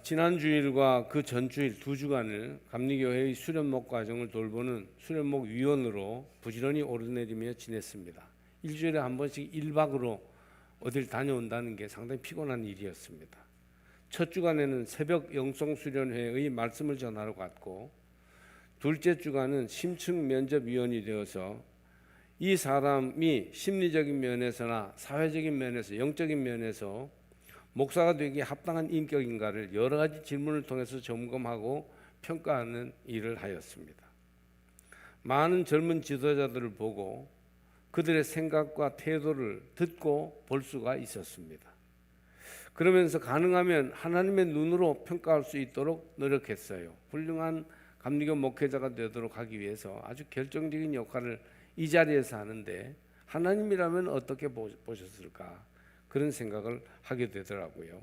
지난 주일과 그 전주일 두 주간을 감리교회의 수련목 과정을 돌보는 수련목 위원으로 부지런히 오르내리며 지냈습니다. 일주일에 한 번씩 1박으로 어딜 다녀온다는 게 상당히 피곤한 일이었습니다. 첫 주간에는 새벽 영성수련회의 말씀을 전하러 갔고, 둘째 주간은 심층 면접위원이 되어서 이 사람이 심리적인 면에서나 사회적인 면에서, 영적인 면에서 목사가 되기에 합당한 인격인가를 여러 가지 질문을 통해서 점검하고 평가하는 일을 하였습니다. 많은 젊은 지도자들을 보고 그들의 생각과 태도를 듣고 볼 수가 있었습니다. 그러면서 가능하면 하나님의 눈으로 평가할 수 있도록 노력했어요. 훌륭한 감리교 목회자가 되도록 하기 위해서 아주 결정적인 역할을 이 자리에서 하는데, 하나님이라면 어떻게 보셨을까? 그런 생각을 하게 되더라고요.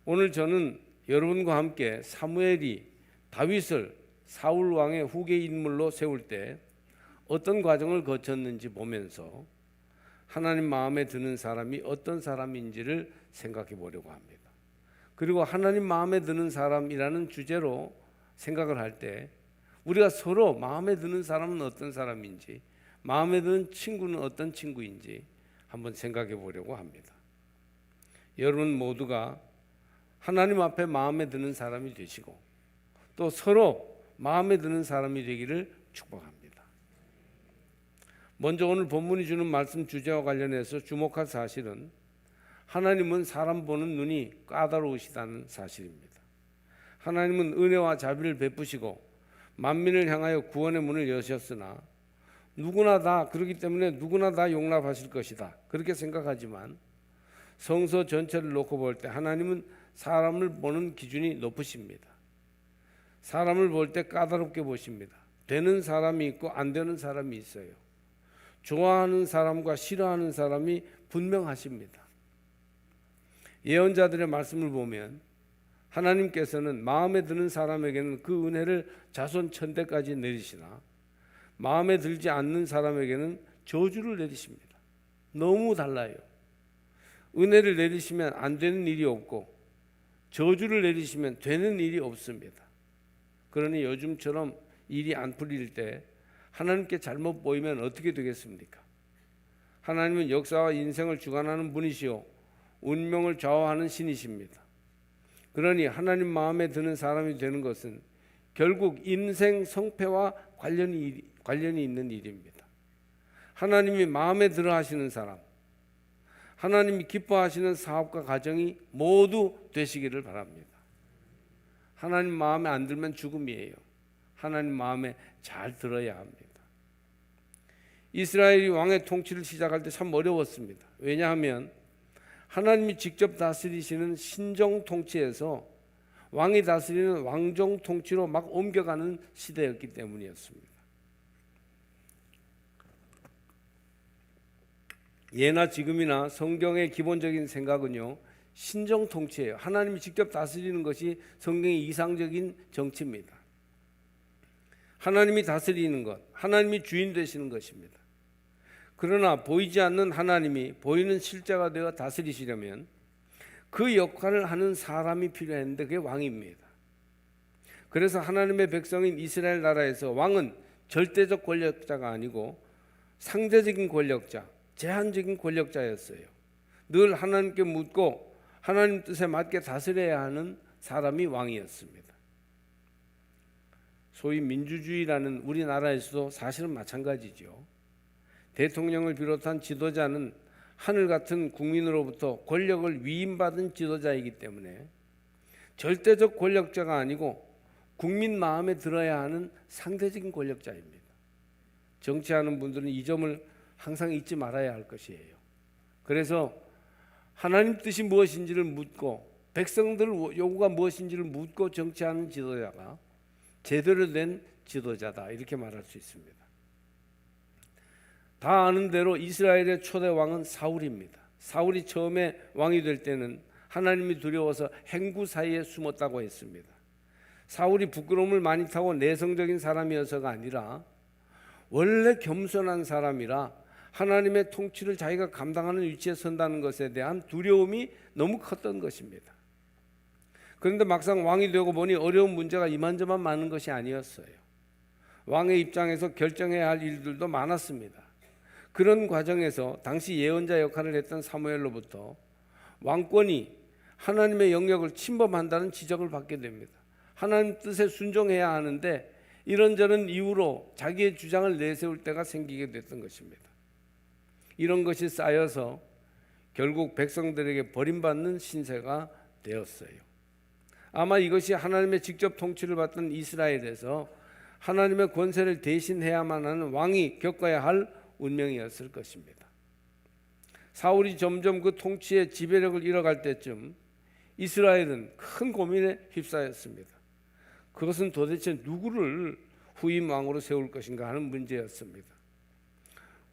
오늘 저는 여러분과 함께 사무엘이 다윗을 사울 왕의 후계 인물로 세울 때 어떤 과정을 거쳤는지 보면서 하나님 마음에 드는 사람이 어떤 사람인지를 생각해 보려고 합니다. 그리고 하나님 마음에 드는 사람이라는 주제로 생각을 할 때 우리가 서로 마음에 드는 사람은 어떤 사람인지, 마음에 드는 친구는 어떤 친구인지 한번 생각해 보려고 합니다. 여러분 모두가 하나님 앞에 마음에 드는 사람이 되시고 또 서로 마음에 드는 사람이 되기를 축복합니다. 먼저 오늘 본문이 주는 말씀 주제와 관련해서 주목할 사실은 하나님은 사람 보는 눈이 까다로우시다는 사실입니다. 하나님은 은혜와 자비를 베푸시고 만민을 향하여 구원의 문을 여셨으나 누구나 다 그렇기 때문에 누구나 다 용납하실 것이다, 그렇게 생각하지만 성서 전체를 놓고 볼 때 하나님은 사람을 보는 기준이 높으십니다. 사람을 볼 때 까다롭게 보십니다. 되는 사람이 있고 안 되는 사람이 있어요. 좋아하는 사람과 싫어하는 사람이 분명하십니다. 예언자들의 말씀을 보면 하나님께서는 마음에 드는 사람에게는 그 은혜를 자손 천대까지 내리시나 마음에 들지 않는 사람에게는 저주를 내리십니다. 너무 달라요. 은혜를 내리시면 안 되는 일이 없고 저주를 내리시면 되는 일이 없습니다. 그러니 요즘처럼 일이 안 풀릴 때 하나님께 잘못 보이면 어떻게 되겠습니까? 하나님은 역사와 인생을 주관하는 분이시오 운명을 좌우하는 신이십니다. 그러니 하나님 마음에 드는 사람이 되는 것은 결국 인생 성패와 관련이 있는 일입니다. 하나님이 마음에 들어 하시는 사람, 하나님이 기뻐하시는 사업과 가정이 모두 되시기를 바랍니다. 하나님 마음에 안 들면 죽음이에요. 하나님 마음에 잘 들어야 합니다. 이스라엘이 왕의 통치를 시작할 때 참 어려웠습니다. 왜냐하면 하나님이 직접 다스리시는 신정 통치에서 왕이 다스리는 왕정 통치로 막 옮겨가는 시대였기 때문이었습니다. 예나 지금이나 성경의 기본적인 생각은요, 신정 통치예요. 하나님이 직접 다스리는 것이 성경의 이상적인 정치입니다. 하나님이 다스리는 것, 하나님이 주인 되시는 것입니다. 그러나 보이지 않는 하나님이 보이는 실제가 되어 다스리시려면 그 역할을 하는 사람이 필요했는데 그게 왕입니다. 그래서 하나님의 백성인 이스라엘 나라에서 왕은 절대적 권력자가 아니고 상대적인 권력자, 제한적인 권력자였어요. 늘 하나님께 묻고 하나님 뜻에 맞게 다스려야 하는 사람이 왕이었습니다. 소위 민주주의라는 우리나라에서도 사실은 마찬가지죠. 대통령을 비롯한 지도자는 하늘 같은 국민으로부터 권력을 위임받은 지도자이기 때문에 절대적 권력자가 아니고 국민 마음에 들어야 하는 상대적인 권력자입니다. 정치하는 분들은 이 점을 항상 잊지 말아야 할 것이에요. 그래서 하나님 뜻이 무엇인지를 묻고 백성들 요구가 무엇인지를 묻고 정치하는 지도자가 제대로 된 지도자다, 이렇게 말할 수 있습니다. 다 아는 대로 이스라엘의 초대 왕은 사울입니다. 사울이 처음에 왕이 될 때는 하나님이 두려워서 행구 사이에 숨었다고 했습니다. 사울이 부끄러움을 많이 타고 내성적인 사람이어서가 아니라 원래 겸손한 사람이라 하나님의 통치를 자기가 감당하는 위치에 선다는 것에 대한 두려움이 너무 컸던 것입니다. 그런데 막상 왕이 되고 보니 어려운 문제가 이만저만 많은 것이 아니었어요. 왕의 입장에서 결정해야 할 일들도 많았습니다. 그런 과정에서 당시 예언자 역할을 했던 사무엘로부터 왕권이 하나님의 영역을 침범한다는 지적을 받게 됩니다. 하나님 뜻에 순종해야 하는데 이런저런 이유로 자기의 주장을 내세울 때가 생기게 됐던 것입니다. 이런 것이 쌓여서 결국 백성들에게 버림받는 신세가 되었어요. 아마 이것이 하나님의 직접 통치를 받던 이스라엘에서 하나님의 권세를 대신해야만 하는 왕이 겪어야 할 운명이었을 것입니다. 사울이 점점 그 통치의 지배력을 잃어갈 때쯤 이스라엘은 큰 고민에 휩싸였습니다. 그것은 도대체 누구를 후임 왕으로 세울 것인가 하는 문제였습니다.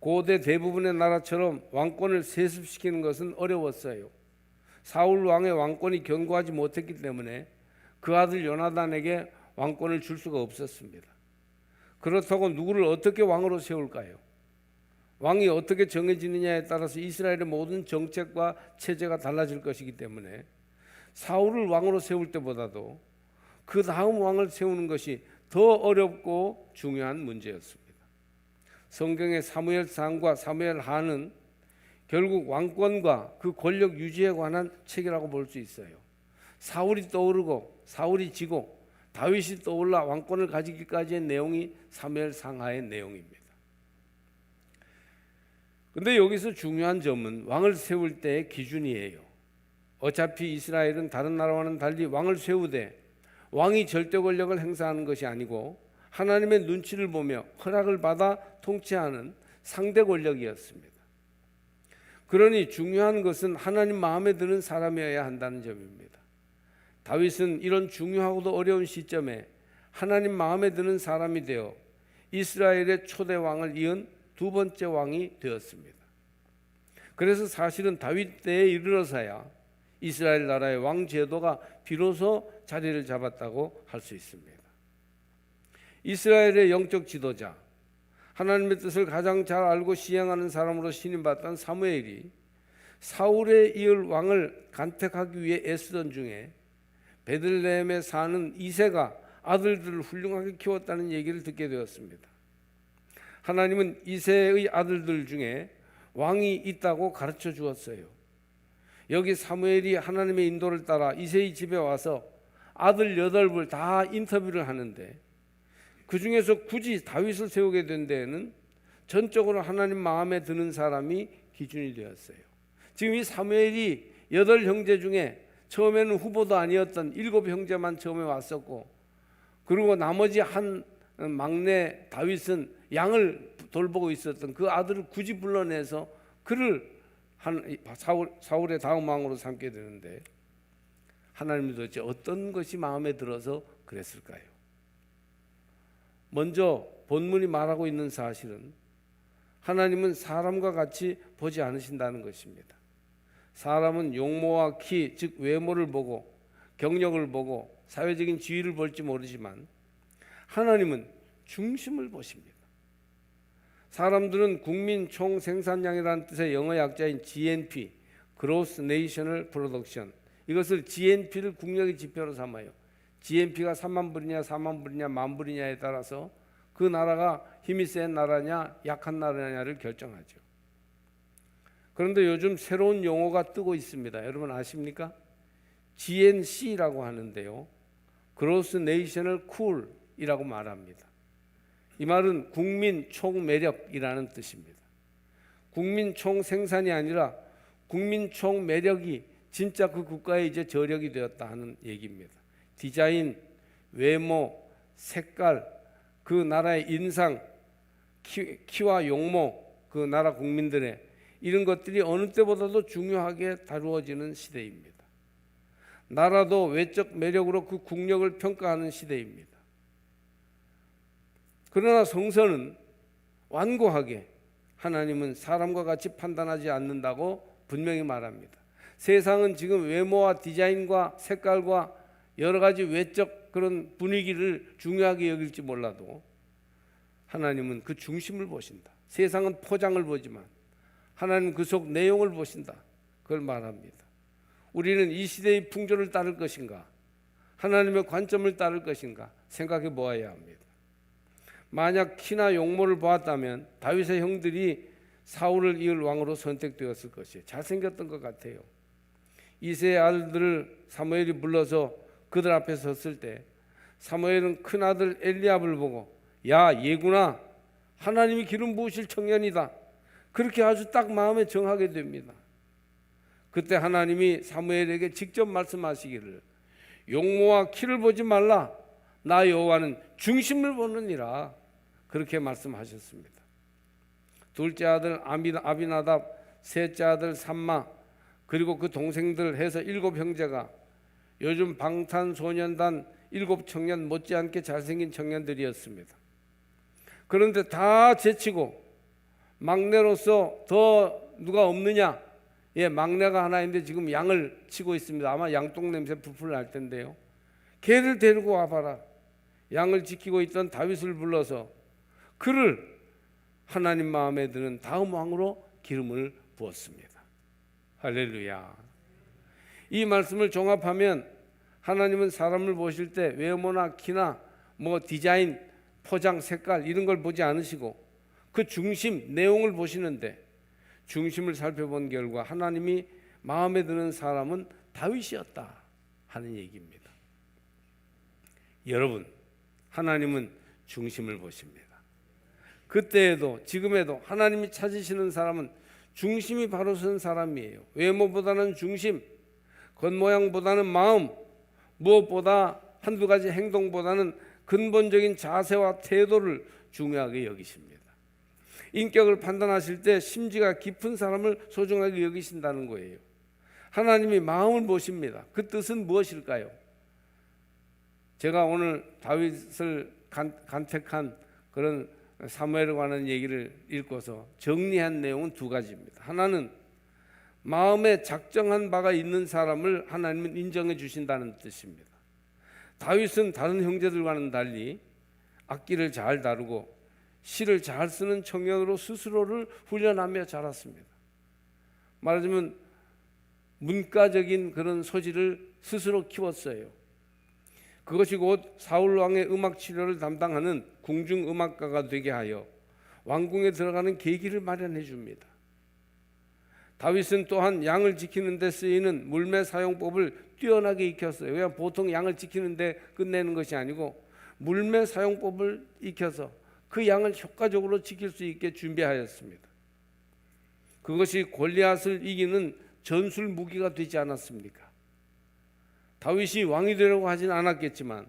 고대 대부분의 나라처럼 왕권을 세습시키는 것은 어려웠어요. 사울 왕의 왕권이 견고하지 못했기 때문에 그 아들 요나단에게 왕권을 줄 수가 없었습니다. 그렇다고 누구를 어떻게 왕으로 세울까요? 왕이 어떻게 정해지느냐에 따라서 이스라엘의 모든 정책과 체제가 달라질 것이기 때문에 사울을 왕으로 세울 때보다도 그 다음 왕을 세우는 것이 더 어렵고 중요한 문제였습니다. 성경의 사무엘상과 사무엘하는 결국 왕권과 그 권력 유지에 관한 책이라고 볼 수 있어요. 사울이 떠오르고 사울이 지고 다윗이 떠올라 왕권을 가지기까지의 내용이 사무엘상하의 내용입니다. 근데 여기서 중요한 점은 왕을 세울 때의 기준이에요. 어차피 이스라엘은 다른 나라와는 달리 왕을 세우되 왕이 절대 권력을 행사하는 것이 아니고 하나님의 눈치를 보며 허락을 받아 통치하는 상대 권력이었습니다. 그러니 중요한 것은 하나님 마음에 드는 사람이어야 한다는 점입니다. 다윗은 이런 중요하고도 어려운 시점에 하나님 마음에 드는 사람이 되어 이스라엘의 초대 왕을 이은 두 번째 왕이 되었습니다. 그래서 사실은 다윗 때에 이르러서야 이스라엘 나라의 왕 제도가 비로소 자리를 잡았다고 할 수 있습니다. 이스라엘의 영적 지도자, 하나님의 뜻을 가장 잘 알고 시행하는 사람으로 신임받던 사무엘이 사울에 이을 왕을 간택하기 위해 애쓰던 중에 베들레헴에 사는 이새가 아들들을 훌륭하게 키웠다는 얘기를 듣게 되었습니다. 하나님은 이새의 아들들 중에 왕이 있다고 가르쳐 주었어요. 여기 사무엘이 하나님의 인도를 따라 이새의 집에 와서 아들 8을 다 인터뷰를 하는데 그 중에서 굳이 다윗을 세우게 된 데에는 전적으로 하나님 마음에 드는 사람이 기준이 되었어요. 지금 이 사무엘이 8형제 중에 처음에는 후보도 아니었던 7형제만 처음에 왔었고, 그리고 나머지 한 막내 다윗은 양을 돌보고 있었던 그 아들을 굳이 불러내서 그를 사울의 다음 왕으로 삼게 되는데, 하나님은 도대체 어떤 것이 마음에 들어서 그랬을까요? 먼저 본문이 말하고 있는 사실은 하나님은 사람과 같이 보지 않으신다는 것입니다. 사람은 용모와 키, 즉 외모를 보고 경력을 보고 사회적인 지위를 볼지 모르지만 하나님은 중심을 보십니다. 사람들은 국민 총 생산량이라는 뜻의 영어 약자인 GNP, Gross National Production, 이것을 GNP를 국력의 지표로 삼아요. GNP가 3만 불이냐 4만 불이냐 1만 불이냐에 따라서 그 나라가 힘이 센 나라냐 약한 나라냐를 결정하죠. 그런데 요즘 새로운 용어가 뜨고 있습니다. 여러분 아십니까? GNC라고 하는데요, Gross National Cool이라고 말합니다. 이 말은 국민 총매력이라는 뜻입니다. 국민 총생산이 아니라 국민 총매력이 진짜 그 국가의 이제 저력이 되었다 하는 얘기입니다. 디자인, 외모, 색깔, 그 나라의 인상, 키와 용모, 그 나라 국민들의 이런 것들이 어느 때보다도 중요하게 다루어지는 시대입니다. 나라도 외적 매력으로 그 국력을 평가하는 시대입니다. 그러나 성서는 완고하게 하나님은 사람과 같이 판단하지 않는다고 분명히 말합니다. 세상은 지금 외모와 디자인과 색깔과 여러 가지 외적 그런 분위기를 중요하게 여길지 몰라도 하나님은 그 중심을 보신다. 세상은 포장을 보지만 하나님은 그 속 내용을 보신다. 그걸 말합니다. 우리는 이 시대의 풍조를 따를 것인가, 하나님의 관점을 따를 것인가 생각해 보아야 합니다. 만약 키나 용모를 보았다면 다윗의 형들이 사울을 이을 왕으로 선택되었을 것이에요. 잘생겼던 것 같아요. 이세의 아들들을 사무엘이 불러서 그들 앞에 섰을 때 사무엘은 큰아들 엘리압을 보고 야 얘구나, 하나님이 기름 부으실 청년이다, 그렇게 아주 딱 마음에 정하게 됩니다. 그때 하나님이 사무엘에게 직접 말씀하시기를 용모와 키를 보지 말라, 나 여호와는 중심을 보느니라, 그렇게 말씀하셨습니다. 둘째 아들 아비나답, 셋째 아들 삼마, 그리고 그 동생들 해서 7 형제가 요즘 방탄소년단 7 청년 못지않게 잘생긴 청년들이었습니다. 그런데 다 제치고 막내로서 더 누가 없느냐? 막내가 하나 있는데 지금 양을 치고 있습니다. 아마 양똥 냄새 풀풀 날 텐데요. 걔를 데리고 와봐라. 양을 지키고 있던 다윗을 불러서 그를 하나님 마음에 드는 다음 왕으로 기름을 부었습니다. 할렐루야. 이 말씀을 종합하면 하나님은 사람을 보실 때 외모나 키나 디자인, 포장, 색깔 이런 걸 보지 않으시고 그 중심, 내용을 보시는데 중심을 살펴본 결과 하나님이 마음에 드는 사람은 다윗이었다 하는 얘기입니다. 여러분, 하나님은 중심을 보십니다. 그때에도 지금에도 하나님이 찾으시는 사람은 중심이 바로 선 사람이에요. 외모보다는 중심, 겉모양보다는 마음, 무엇보다 한두 가지 행동보다는 근본적인 자세와 태도를 중요하게 여기십니다. 인격을 판단하실 때 심지가 깊은 사람을 소중하게 여기신다는 거예요. 하나님이 마음을 보십니다. 그 뜻은 무엇일까요? 제가 오늘 다윗을 간택한 그런 사무엘에 관한 얘기를 읽고서 정리한 내용은 2가지입니다. 하나는 마음에 작정한 바가 있는 사람을 하나님은 인정해 주신다는 뜻입니다. 다윗은 다른 형제들과는 달리 악기를 잘 다루고 시를 잘 쓰는 청년으로 스스로를 훈련하며 자랐습니다. 말하자면 문과적인 그런 소질을 스스로 키웠어요. 그것이 곧 사울 왕의 음악 치료를 담당하는 궁중 음악가가 되게 하여 왕궁에 들어가는 계기를 마련해 줍니다. 다윗은 또한 양을 지키는 데 쓰이는 물매 사용법을 뛰어나게 익혔어요. 그냥 보통 양을 지키는 데 끝내는 것이 아니고 물매 사용법을 익혀서 그 양을 효과적으로 지킬 수 있게 준비하였습니다. 그것이 골리앗을 이기는 전술 무기가 되지 않았습니까? 다윗이 왕이 되려고 하진 않았겠지만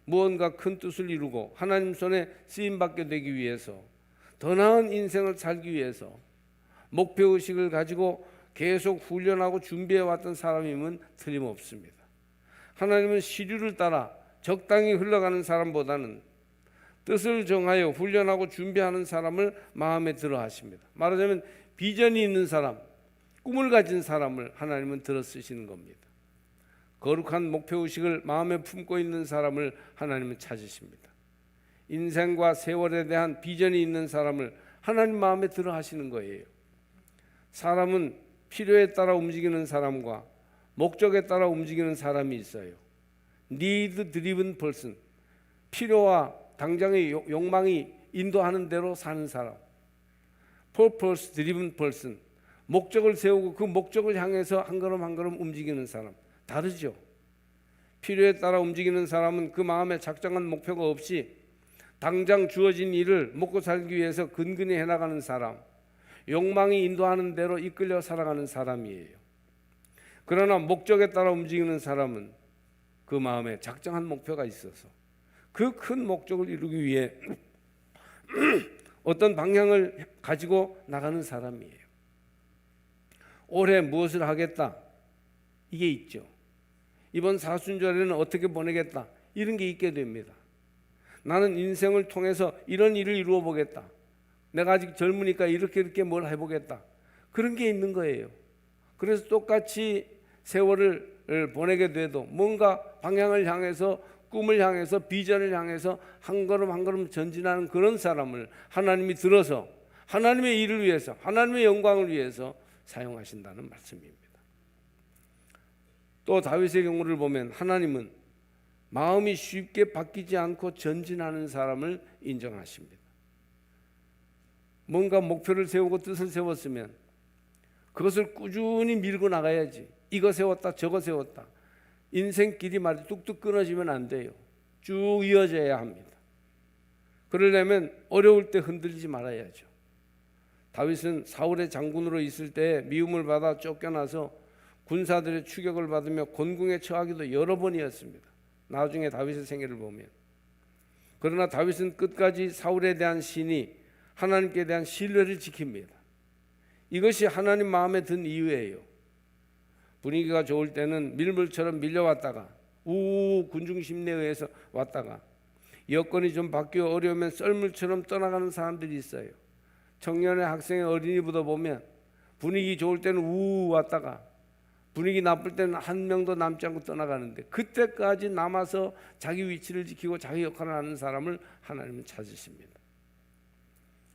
무언가 큰 뜻을 이루고 하나님 손에 쓰임받게 되기 위해서, 더 나은 인생을 살기 위해서 목표의식을 가지고 계속 훈련하고 준비해왔던 사람임은 틀림없습니다. 하나님은 시류를 따라 적당히 흘러가는 사람보다는 뜻을 정하여 훈련하고 준비하는 사람을 마음에 들어 하십니다. 말하자면 비전이 있는 사람, 꿈을 가진 사람을 하나님은 들어 쓰시는 겁니다. 거룩한 목표의식을 마음에 품고 있는 사람을 하나님은 찾으십니다. 인생과 세월에 대한 비전이 있는 사람을 하나님 마음에 들어 하시는 거예요. 사람은 필요에 따라 움직이는 사람과 목적에 따라 움직이는 사람이 있어요. Need driven person, 필요와 당장의 욕망이 인도하는 대로 사는 사람. Purpose driven person, 목적을 세우고 그 목적을 향해서 한 걸음 한 걸음 움직이는 사람. 다르죠. 필요에 따라 움직이는 사람은 그 마음에 작정한 목표가 없이 당장 주어진 일을 먹고 살기 위해서 근근히 해나가는 사람, 욕망이 인도하는 대로 이끌려 살아가는 사람이에요. 그러나 목적에 따라 움직이는 사람은 그 마음에 작정한 목표가 있어서 그 큰 목적을 이루기 위해 어떤 방향을 가지고 나가는 사람이에요. 올해 무엇을 하겠다, 이게 있죠. 이번 사순절에는 어떻게 보내겠다, 이런 게 있게 됩니다. 나는 인생을 통해서 이런 일을 이루어 보겠다, 내가 아직 젊으니까 이렇게 뭘 해보겠다, 그런 게 있는 거예요. 그래서 똑같이 세월을 보내게 돼도 뭔가 방향을 향해서, 꿈을 향해서, 비전을 향해서 한 걸음 한 걸음 전진하는 그런 사람을 하나님이 들어서 하나님의 일을 위해서, 하나님의 영광을 위해서 사용하신다는 말씀입니다. 또 다윗의 경우를 보면 하나님은 마음이 쉽게 바뀌지 않고 전진하는 사람을 인정하십니다. 뭔가 목표를 세우고 뜻을 세웠으면 그것을 꾸준히 밀고 나가야지. 이거 세웠다 저거 세웠다. 인생길이 말이 뚝뚝 끊어지면 안 돼요. 쭉 이어져야 합니다. 그러려면 어려울 때 흔들리지 말아야죠. 다윗은 사울의 장군으로 있을 때 미움을 받아 쫓겨나서 군사들의 추격을 받으며 곤궁에 처하기도 여러 번이었습니다. 나중에 다윗의 생애를 보면. 그러나 다윗은 끝까지 사울에 대한 신이 하나님께 대한 신뢰를 지킵니다. 이것이 하나님 마음에 든 이유예요. 분위기가 좋을 때는 밀물처럼 밀려왔다가 군중심리에 의해서 왔다가 여건이 좀 바뀌어 어려우면 썰물처럼 떠나가는 사람들이 있어요. 청년의 학생의 어린이부터 보면 분위기 좋을 때는 왔다가 분위기 나쁠 때는 한 명도 남지 않고 떠나가는데 그때까지 남아서 자기 위치를 지키고 자기 역할을 하는 사람을 하나님은 찾으십니다.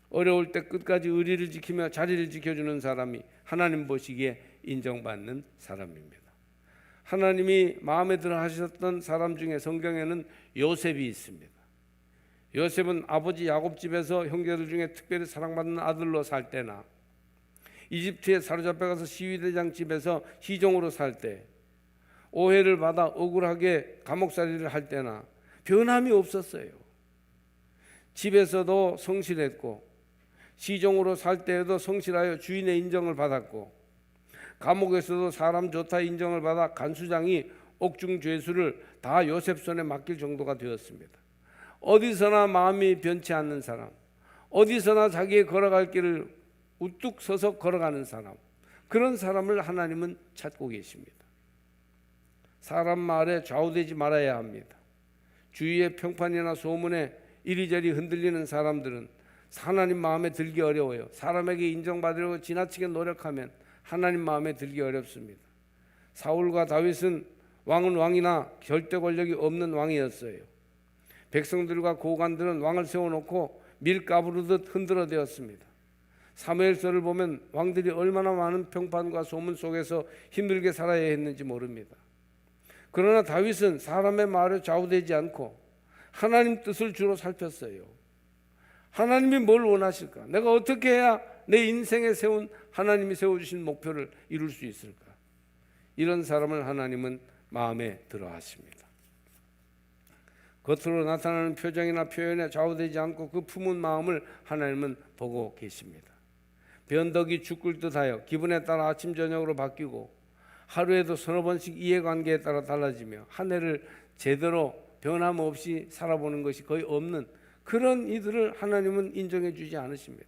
어려울 때 끝까지 의리를 지키며 자리를 지켜주는 사람이 하나님 보시기에 인정받는 사람입니다. 하나님이 마음에 들어 하셨던 사람 중에 성경에는 요셉이 있습니다. 요셉은 아버지 야곱 집에서 형제들 중에 특별히 사랑받는 아들로 살 때나 이집트에 사로잡혀가서 시위대장 집에서 시종으로 살 때, 오해를 받아 억울하게 감옥살이를 할 때나 변함이 없었어요. 집에서도 성실했고 시종으로 살 때에도 성실하여 주인의 인정을 받았고 감옥에서도 사람 좋다 인정을 받아 간수장이 옥중 죄수를 다 요셉 손에 맡길 정도가 되었습니다. 어디서나 마음이 변치 않는 사람, 어디서나 자기의 걸어갈 길을 우뚝 서서 걸어가는 사람, 그런 사람을 하나님은 찾고 계십니다. 사람 말에 좌우되지 말아야 합니다. 주위의 평판이나 소문에 이리저리 흔들리는 사람들은 하나님 마음에 들기 어려워요. 사람에게 인정받으려고 지나치게 노력하면 하나님 마음에 들기 어렵습니다. 사울과 다윗은 왕은 왕이나 절대 권력이 없는 왕이었어요. 백성들과 고관들은 왕을 세워놓고 밀가부르듯 흔들어대었습니다. 사무엘서를 보면 왕들이 얼마나 많은 평판과 소문 속에서 힘들게 살아야 했는지 모릅니다. 그러나 다윗은 사람의 말에 좌우되지 않고 하나님 뜻을 주로 살폈어요. 하나님이 뭘 원하실까? 내가 어떻게 해야 내 인생에 세운 하나님이 세워주신 목표를 이룰 수 있을까? 이런 사람을 하나님은 마음에 들어 하십니다. 겉으로 나타나는 표정이나 표현에 좌우되지 않고 그 품은 마음을 하나님은 보고 계십니다. 변덕이 죽을 듯하여 기분에 따라 아침 저녁으로 바뀌고 하루에도 서너 번씩 이해관계에 따라 달라지며 한 해를 제대로 변함없이 살아보는 것이 거의 없는 그런 이들을 하나님은 인정해 주지 않으십니다.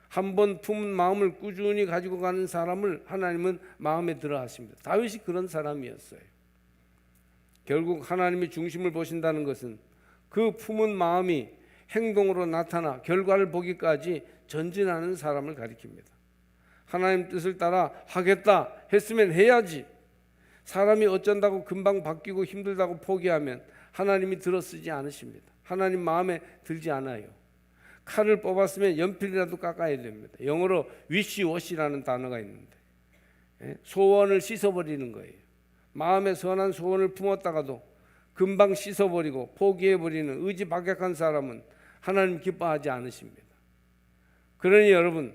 한번 품은 마음을 꾸준히 가지고 가는 사람을 하나님은 마음에 들어 하십니다. 다윗이 그런 사람이었어요. 결국 하나님이 중심을 보신다는 것은 그 품은 마음이 행동으로 나타나 결과를 보기까지 전진하는 사람을 가리킵니다. 하나님 뜻을 따라 하겠다 했으면 해야지. 사람이 어쩐다고 금방 바뀌고 힘들다고 포기하면 하나님이 들어쓰지 않으십니다. 하나님 마음에 들지 않아요. 칼을 뽑았으면 연필이라도 깎아야 됩니다. 영어로 위시워시라는 단어가 있는데 소원을 씻어버리는 거예요. 마음에 선한 소원을 품었다가도 금방 씻어버리고 포기해버리는 의지박약한 사람은 하나님 기뻐하지 않으십니다. 그러니 여러분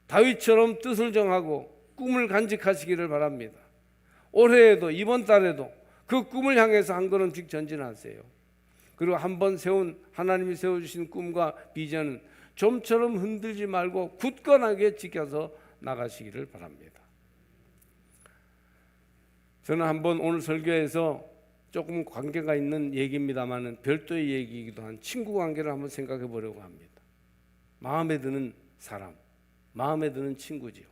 다윗처럼 뜻을 정하고 꿈을 간직하시기를 바랍니다. 올해에도 이번 달에도 그 꿈을 향해서 한 걸음씩 전진하세요. 그리고 한번 세운 하나님이 세워주신 꿈과 비전은 좀처럼 흔들지 말고 굳건하게 지켜서 나가시기를 바랍니다. 저는 한번 오늘 설교에서 조금 관계가 있는 얘기입니다만은 별도의 얘기이기도 한 친구 관계를 한번 생각해 보려고 합니다. 마음에 드는 사람, 마음에 드는 친구지요.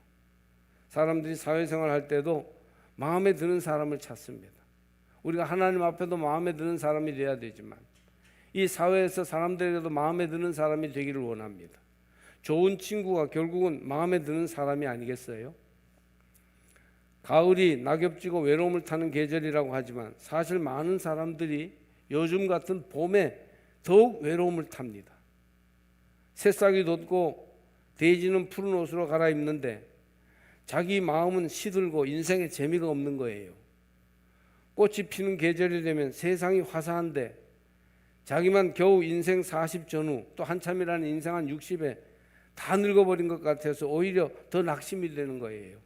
사람들이 사회생활 할 때도 마음에 드는 사람을 찾습니다. 우리가 하나님 앞에도 마음에 드는 사람이 되어야 되지만 이 사회에서 사람들에게도 마음에 드는 사람이 되기를 원합니다. 좋은 친구가 결국은 마음에 드는 사람이 아니겠어요? 가을이 낙엽지고 외로움을 타는 계절이라고 하지만 사실 많은 사람들이 요즘 같은 봄에 더욱 외로움을 탑니다. 새싹이 돋고 돼지는 푸른 옷으로 갈아입는데 자기 마음은 시들고 인생에 재미가 없는 거예요. 꽃이 피는 계절이 되면 세상이 화사한데 자기만 겨우 인생 40 전후 또 한참이라는 인생 한 60에 다 늙어버린 것 같아서 오히려 더 낙심이 되는 거예요.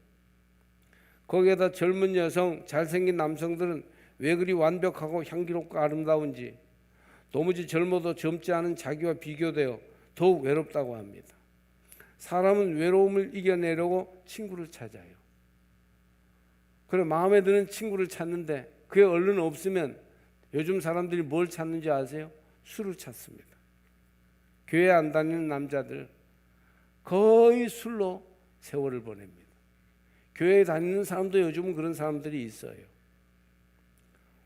거기에다 젊은 여성, 잘생긴 남성들은 왜 그리 완벽하고 향기롭고 아름다운지 도무지 젊어도 젊지 않은 자기와 비교되어 더욱 외롭다고 합니다. 사람은 외로움을 이겨내려고 친구를 찾아요. 그래 마음에 드는 친구를 찾는데 그게 얼른 없으면 요즘 사람들이 뭘 찾는지 아세요? 술을 찾습니다. 교회 안 다니는 남자들 거의 술로 세월을 보냅니다. 교회에 다니는 사람도 요즘은 그런 사람들이 있어요.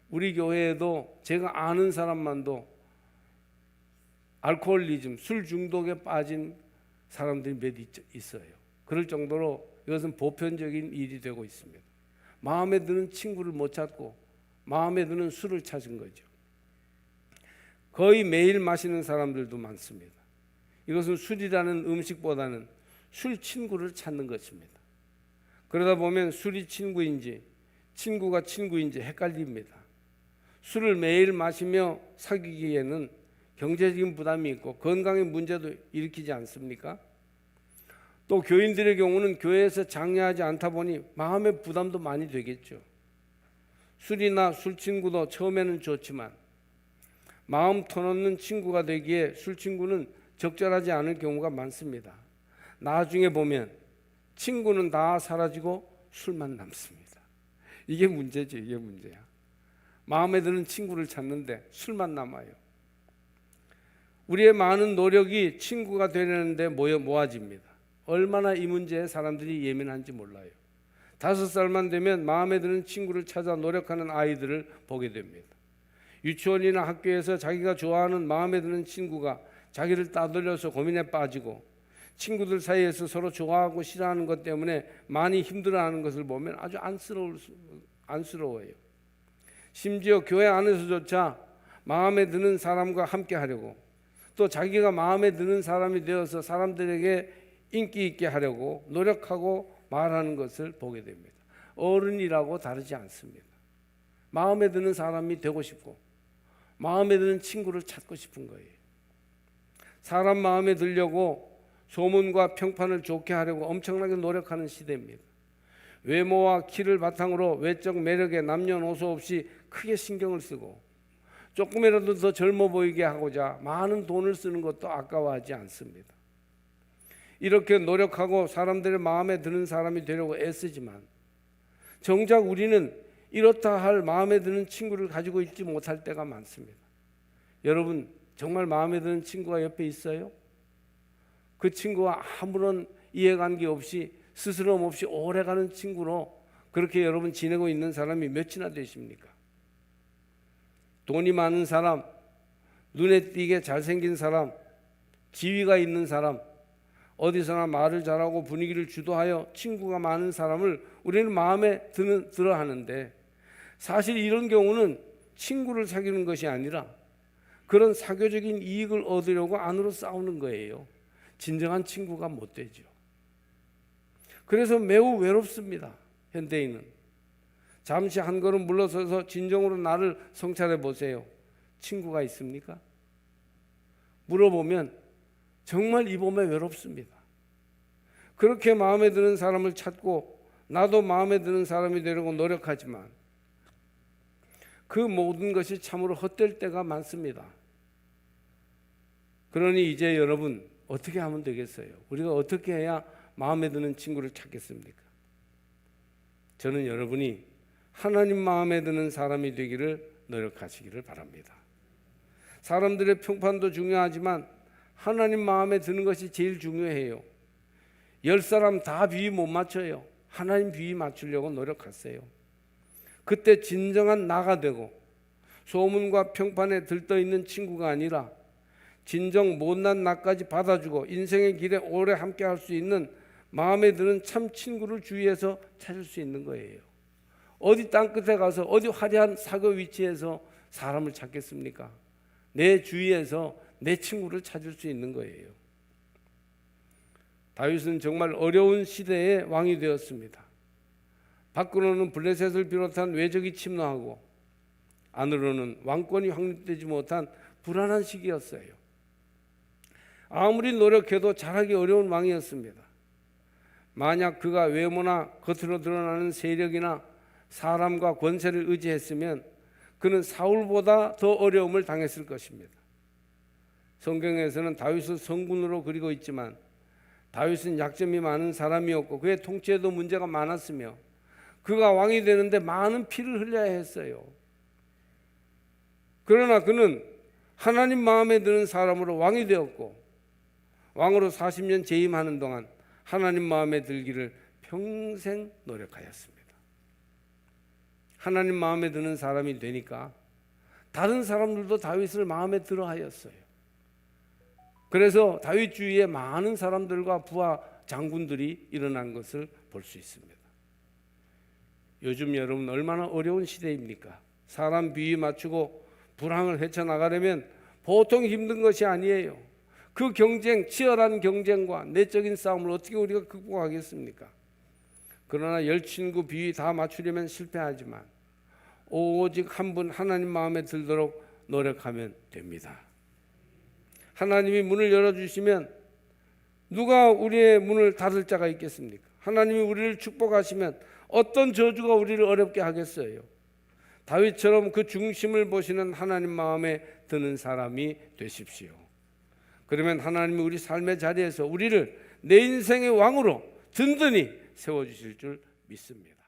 우리 교회에도 제가 아는 사람만도 알코올리즘, 술 중독에 빠진 사람들이 몇 있어요. 그럴 정도로 이것은 보편적인 일이 되고 있습니다. 마음에 드는 친구를 못 찾고 마음에 드는 술을 찾은 거죠. 거의 매일 마시는 사람들도 많습니다. 이것은 술이라는 음식보다는 술 친구를 찾는 것입니다. 그러다 보면 술이 친구인지 친구가 친구인지 헷갈립니다. 술을 매일 마시며 사귀기에는 경제적인 부담이 있고 건강의 문제도 일으키지 않습니까? 또 교인들의 경우는 교회에서 장려하지 않다 보니 마음의 부담도 많이 되겠죠. 술이나 술 친구도 처음에는 좋지만 마음 터놓는 친구가 되기에 술 친구는 적절하지 않을 경우가 많습니다. 나중에 보면 친구는 다 사라지고 술만 남습니다. 이게 문제죠. 이게 문제야. 마음에 드는 친구를 찾는데 술만 남아요. 우리의 많은 노력이 친구가 되려는데 모아집니다. 얼마나 이 문제에 사람들이 예민한지 몰라요. 5살만 되면 마음에 드는 친구를 찾아 노력하는 아이들을 보게 됩니다. 유치원이나 학교에서 자기가 좋아하는 마음에 드는 친구가 자기를 따돌려서 고민에 빠지고 친구들 사이에서 서로 좋아하고 싫어하는 것 때문에 많이 힘들어하는 것을 보면 아주 안쓰러워요. 심지어 교회 안에서조차 마음에 드는 사람과 함께 하려고 또 자기가 마음에 드는 사람이 되어서 사람들에게 인기 있게 하려고 노력하고 말하는 것을 보게 됩니다. 어른이라고 다르지 않습니다. 마음에 드는 사람이 되고 싶고 마음에 드는 친구를 찾고 싶은 거예요. 사람 마음에 들려고 소문과 평판을 좋게 하려고 엄청나게 노력하는 시대입니다. 외모와 키를 바탕으로 외적 매력에 남녀노소 없이 크게 신경을 쓰고 조금이라도 더 젊어 보이게 하고자 많은 돈을 쓰는 것도 아까워하지 않습니다. 이렇게 노력하고 사람들의 마음에 드는 사람이 되려고 애쓰지만 정작 우리는 이렇다 할 마음에 드는 친구를 가지고 있지 못할 때가 많습니다. 여러분 정말 마음에 드는 친구가 옆에 있어요? 그 친구와 아무런 이해관계 없이 스스럼 없이 오래가는 친구로 그렇게 여러분 지내고 있는 사람이 몇이나 되십니까? 돈이 많은 사람, 눈에 띄게 잘생긴 사람, 지위가 있는 사람, 어디서나 말을 잘하고 분위기를 주도하여 친구가 많은 사람을 우리는 마음에 들어 하는데 사실 이런 경우는 친구를 사귀는 것이 아니라 그런 사교적인 이익을 얻으려고 안으로 싸우는 거예요. 진정한 친구가 못 되죠. 그래서 매우 외롭습니다. 현대인은. 잠시 한 걸음 물러서서 진정으로 나를 성찰해 보세요. 친구가 있습니까? 물어보면 정말 이 몸에 외롭습니다. 그렇게 마음에 드는 사람을 찾고 나도 마음에 드는 사람이 되려고 노력하지만 그 모든 것이 참으로 헛될 때가 많습니다. 그러니 이제 여러분 어떻게 하면 되겠어요? 우리가 어떻게 해야 마음에 드는 친구를 찾겠습니까? 저는 여러분이 하나님 마음에 드는 사람이 되기를 노력하시기를 바랍니다. 사람들의 평판도 중요하지만 하나님 마음에 드는 것이 제일 중요해요. 10사람 다 비위 못 맞춰요. 하나님 비위 맞추려고 노력하세요. 그때 진정한 나가 되고 소문과 평판에 들떠있는 친구가 아니라 진정 못난 나까지 받아주고 인생의 길에 오래 함께 할 수 있는 마음에 드는 참 친구를 주위에서 찾을 수 있는 거예요. 어디 땅끝에 가서 어디 화려한 사교 위치에서 사람을 찾겠습니까? 내 주위에서 내 친구를 찾을 수 있는 거예요. 다윗은 정말 어려운 시대의 왕이 되었습니다. 밖으로는 블레셋을 비롯한 외적이 침노하고 안으로는 왕권이 확립되지 못한 불안한 시기였어요. 아무리 노력해도 잘하기 어려운 왕이었습니다. 만약 그가 외모나 겉으로 드러나는 세력이나 사람과 권세를 의지했으면 그는 사울보다 더 어려움을 당했을 것입니다. 성경에서는 다윗을 성군으로 그리고 있지만 다윗은 약점이 많은 사람이었고 그의 통치에도 문제가 많았으며 그가 왕이 되는데 많은 피를 흘려야 했어요. 그러나 그는 하나님 마음에 드는 사람으로 왕이 되었고 왕으로 40년 재임하는 동안 하나님 마음에 들기를 평생 노력하였습니다. 하나님 마음에 드는 사람이 되니까 다른 사람들도 다윗을 마음에 들어 하였어요. 그래서 다윗 주위에 많은 사람들과 부하 장군들이 일어난 것을 볼 수 있습니다. 요즘 여러분 얼마나 어려운 시대입니까? 사람 비위 맞추고 불황을 헤쳐나가려면 보통 힘든 것이 아니에요. 그 경쟁, 치열한 경쟁과 내적인 싸움을 어떻게 우리가 극복하겠습니까? 그러나 열친구 비위 다 맞추려면 실패하지만 오직 한 분 하나님 마음에 들도록 노력하면 됩니다. 하나님이 문을 열어주시면 누가 우리의 문을 닫을 자가 있겠습니까? 하나님이 우리를 축복하시면 어떤 저주가 우리를 어렵게 하겠어요? 다윗처럼 그 중심을 보시는 하나님 마음에 드는 사람이 되십시오. 그러면 하나님이 우리 삶의 자리에서 우리를 내 인생의 왕으로 든든히 세워주실 줄 믿습니다.